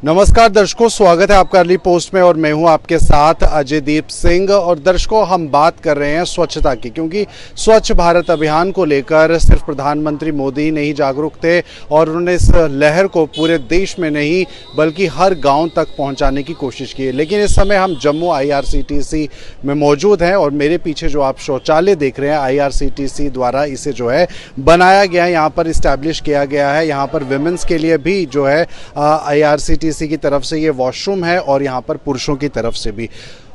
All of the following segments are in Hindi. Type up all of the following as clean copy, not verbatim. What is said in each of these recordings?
नमस्कार दर्शकों, स्वागत है आपका अर्ली पोस्ट में और मैं हूं आपके साथ अजयदीप सिंह। और दर्शकों, हम बात कर रहे हैं स्वच्छता की, क्योंकि स्वच्छ भारत अभियान को लेकर सिर्फ प्रधानमंत्री मोदी नहीं जागरूक थे और उन्होंने इस लहर को पूरे देश में नहीं बल्कि हर गांव तक पहुंचाने की कोशिश की है। लेकिन इस समय हम जम्मू IRCTC में मौजूद हैं और मेरे पीछे जो आप शौचालय देख रहे हैं IRCTC द्वारा इसे जो है बनाया गया है, यहाँ पर इस्टेब्लिश किया गया है। यहाँ पर विमेंस के लिए भी जो है IRCTC की तरफ से ये वॉशरूम है और यहाँ पर पुरुषों की तरफ से भी।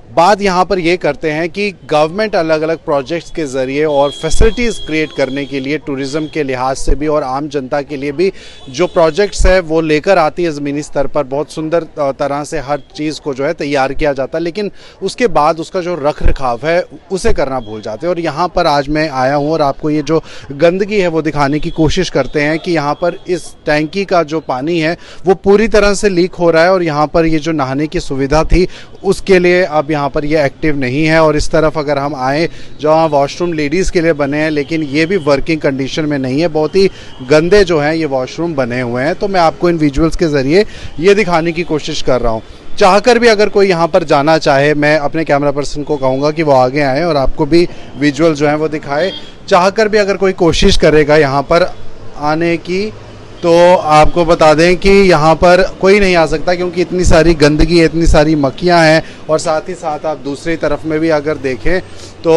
बात यहाँ पर ये करते हैं कि गवर्नमेंट अलग अलग प्रोजेक्ट्स के ज़रिए और फैसिलिटीज़ क्रिएट करने के लिए टूरिज़्म के लिहाज से भी और आम जनता के लिए भी जो प्रोजेक्ट्स है वो लेकर आती है ज़मीनी स्तर पर। बहुत सुंदर तरह से हर चीज़ को जो है तैयार किया जाता है, लेकिन उसके बाद उसका जो रख रखाव है उसे करना भूल जाते हैं। और यहाँ पर आज मैं आया हूँ और आपको ये जो गंदगी है वो दिखाने की कोशिश करते हैं कि यहाँ पर इस टैंकी का जो पानी है वो पूरी तरह से लीक हो रहा है और यहाँ पर ये जो नहाने की सुविधा थी उसके लिए अब यहाँ पर ये एक्टिव नहीं है। और इस तरफ अगर हम आए, जहाँ वॉशरूम लेडीज़ के लिए बने हैं लेकिन ये भी वर्किंग कंडीशन में नहीं है, बहुत ही गंदे जो हैं ये वॉशरूम बने हुए हैं। तो मैं आपको इन विजुअल्स के ज़रिए ये दिखाने की कोशिश कर रहा हूँ। चाहकर भी अगर कोई यहाँ पर जाना चाहे, मैं अपने कैमरा पर्सन को कहूँगा कि वो आगे आए और आपको भी विजुअल जो हैं वो दिखाए। चाहकर भी अगर कोई कोशिश करेगा यहाँ पर आने की तो आपको बता दें कि यहाँ पर कोई नहीं आ सकता, क्योंकि इतनी सारी गंदगी है, इतनी सारी मक्खियाँ हैं। और साथ ही साथ आप दूसरी तरफ में भी अगर देखें तो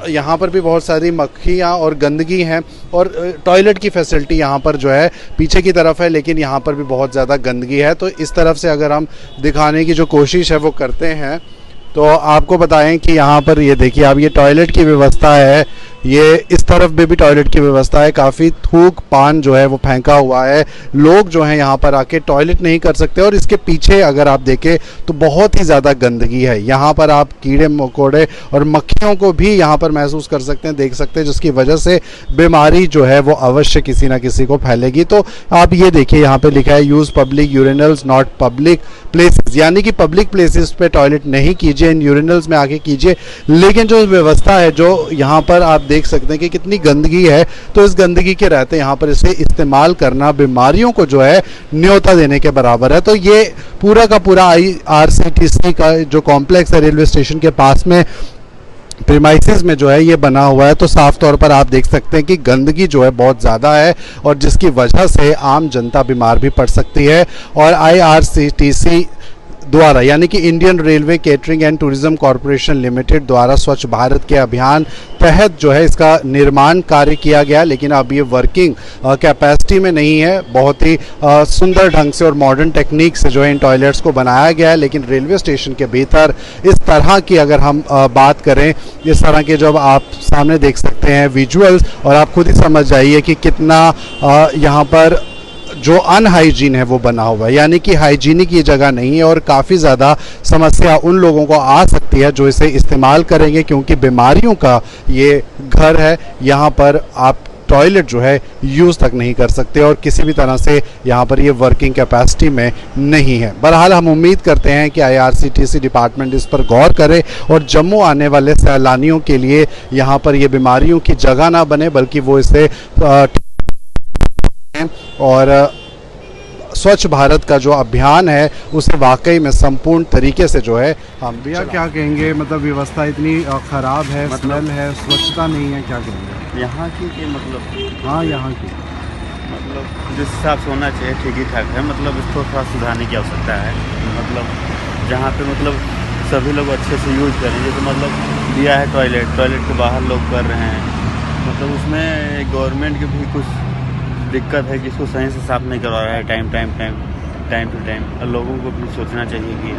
यहाँ पर भी बहुत सारी मक्खियाँ और गंदगी हैं। और टॉयलेट की फैसिलिटी यहाँ पर जो है पीछे की तरफ है, लेकिन यहाँ पर भी बहुत ज़्यादा गंदगी है। तो इस तरफ से अगर हम दिखाने की जो कोशिश है वो करते हैं तो आपको बताएं कि यहाँ पर ये देखिए, अब ये टॉयलेट की व्यवस्था है, ये इस तरफ भी टॉयलेट की व्यवस्था है। काफ़ी थूक पान जो है वो फेंका हुआ है। लोग जो हैं यहाँ पर आके टॉयलेट नहीं कर सकते। और इसके पीछे अगर आप देखें तो बहुत ही ज़्यादा गंदगी है। यहाँ पर आप कीड़े मकोड़े और मक्खियों को भी यहाँ पर महसूस कर सकते हैं, देख सकते हैं, जिसकी वजह से बीमारी जो है वो अवश्य किसी ना किसी को फैलेगी। तो आप ये देखिए, यहाँ पर लिखा है use public urinals not public places, यानी कि पब्लिक प्लेसेस पे टॉयलेट नहीं कीजिए, इन यूरिनल्स में आके कीजिए। लेकिन जो व्यवस्था है, जो यहाँ पर आप देख सकते हैं कि कितनी गंदगी है, तो इस गंदगी के रहते यहाँ पर इसे इस्तेमाल करना बीमारियों को जो है न्योता देने के बराबर है। तो ये पूरा का पूरा IRCTC का जो कॉम्प्लेक्स है रेलवे स्टेशन के पास में प्रीमाइसेस में जो है ये बना हुआ है। तो साफ तौर पर आप देख सकते हैं कि गंदगी जो है बहुत ज़्यादा है और जिसकी वजह से आम जनता बीमार भी पड़ सकती है। और IRCTC द्वारा, यानी कि Indian railway catering and tourism corporation limited द्वारा स्वच्छ भारत के अभियान तहत जो है इसका निर्माण कार्य किया गया, लेकिन अब ये वर्किंग कैपेसिटी में नहीं है। बहुत ही सुंदर ढंग से और मॉडर्न टेक्निक से जो है इन टॉयलेट्स को बनाया गया है, लेकिन रेलवे स्टेशन के भीतर इस तरह की अगर हम बात करें, इस तरह के जब आप सामने देख सकते हैं विजुअल्स, और आप खुद ही समझ जाइए कि कितना यहाँ पर जो अनहाइजीन है वो बना हुआ है, यानी कि हाइजीनिक ये जगह नहीं है। और काफ़ी ज़्यादा समस्या उन लोगों को आ सकती है जो इसे इस्तेमाल करेंगे, क्योंकि बीमारियों का ये घर है। यहाँ पर आप टॉयलेट जो है यूज़ तक नहीं कर सकते और किसी भी तरह से यहाँ पर ये वर्किंग कैपेसिटी में नहीं है। बहरहाल हम उम्मीद करते हैं कि IRCTC डिपार्टमेंट इस पर गौर करे और जम्मू आने वाले सैलानियों के लिए यहाँ पर ये बीमारियों की जगह ना बने, बल्कि वो इसे और स्वच्छ भारत का जो अभियान है उसे वाकई में संपूर्ण तरीके से जो है हम। भैया क्या कहेंगे, मतलब व्यवस्था इतनी ख़राब है, स्मेल है, स्वच्छता नहीं है, क्या कहेंगे यहाँ की मतलब? हाँ, यहाँ की मतलब जिस हिसाब से होना चाहिए ठीक ही ठाक है। मतलब इसको थोड़ा सुधारने की आवश्यकता है। मतलब जहाँ पे मतलब सभी लोग अच्छे से यूज करें, जैसे मतलब दिया है टॉयलेट के बाहर लोग कर रहे हैं, मतलब उसमें गवर्नमेंट की भी कुछ दिक्कत है कि इसको सही से साफ नहीं करवा रहा है टाइम टू टाइम। और लोगों को भी सोचना चाहिए कि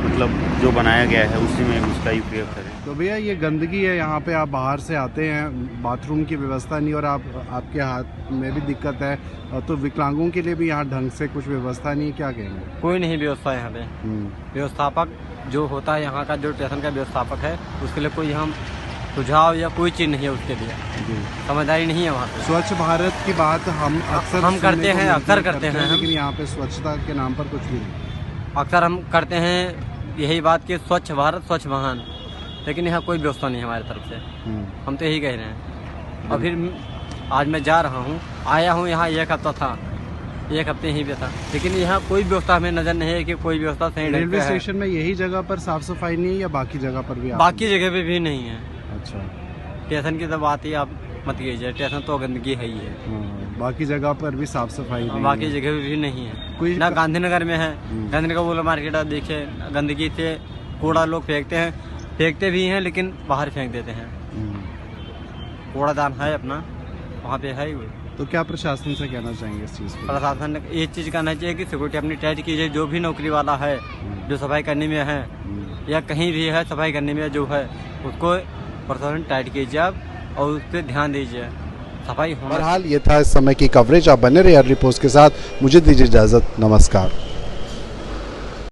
मतलब जो बनाया गया है उसी में उसका ही उपयोग करें। तो भैया ये गंदगी है, यहाँ पे आप बाहर से आते हैं, बाथरूम की व्यवस्था नहीं और आपके हाथ में भी दिक्कत है, तो विकलांगों के लिए भी यहाँ ढंग से कुछ व्यवस्था नहीं है, क्या कहेंगे? कोई नहीं व्यवस्था यहाँ पे। व्यवस्थापक जो होता है यहाँ का, जो स्टेशन का व्यवस्थापक है, उसके लिए कोई हम सुझाव या कोई चीज़ नहीं है उसके लिए, समझदारी नहीं है वहाँ पे। स्वच्छ भारत की बात हम अक्सर करते हैं, अक्सर करते हैं, लेकिन यहाँ पे स्वच्छता के नाम पर कुछ भी नहीं। अक्सर हम करते हैं यही बात कि स्वच्छ भारत स्वच्छ महान, लेकिन यहाँ कोई व्यवस्था नहीं है हमारी तरफ से। हम तो यही कह रहे हैं। और फिर आज मैं जा रहा हूँ, आया हूँ यहाँ 1 हफ्ता था, एक हफ्ते यहीं पे था, लेकिन यहाँ कोई व्यवस्था हमें नजर नहीं है कि कोई व्यवस्था सही ढंग रेलवे से है। स्टेशन में यही जगह पर साफ सफाई नहीं है या बाकी जगह पर भी? बाकी जगह पे भी नहीं है। अच्छा, स्टेशन की तो बात ही आप मत कीजिए, स्टेशन तो गंदगी है ही है। बाकी जगह पर भी साफ सफाई नहीं बाकी है। जगह पे भी नहीं है। कोई ना गांधीनगर में है, गांधीनगर का बोला मार्केट आप देखिए, गंदगी से कूड़ा लोग फेंकते भी हैं लेकिन बाहर फेंक देते हैं। कूड़ादान है अपना, वहाँ पे है ही। तो क्या प्रशासन से कहना चाहेंगे इस चीज़ को? प्रशासन ने ये चीज़ करना चाहिए कि सिक्योरिटी अपनी टाइट कीजिए। जो भी नौकरी वाला है, जो सफाई करने में है या कहीं भी है सफाई करने में जो है, उसको प्रशासन टाइट कीजिए आप और उस पर ध्यान दीजिए, सफाई होना। बहरहाल ये था इस समय की कवरेज। आप बने रहिए अर्ली पोस्ट के साथ। मुझे दीजिए इजाज़त, नमस्कार।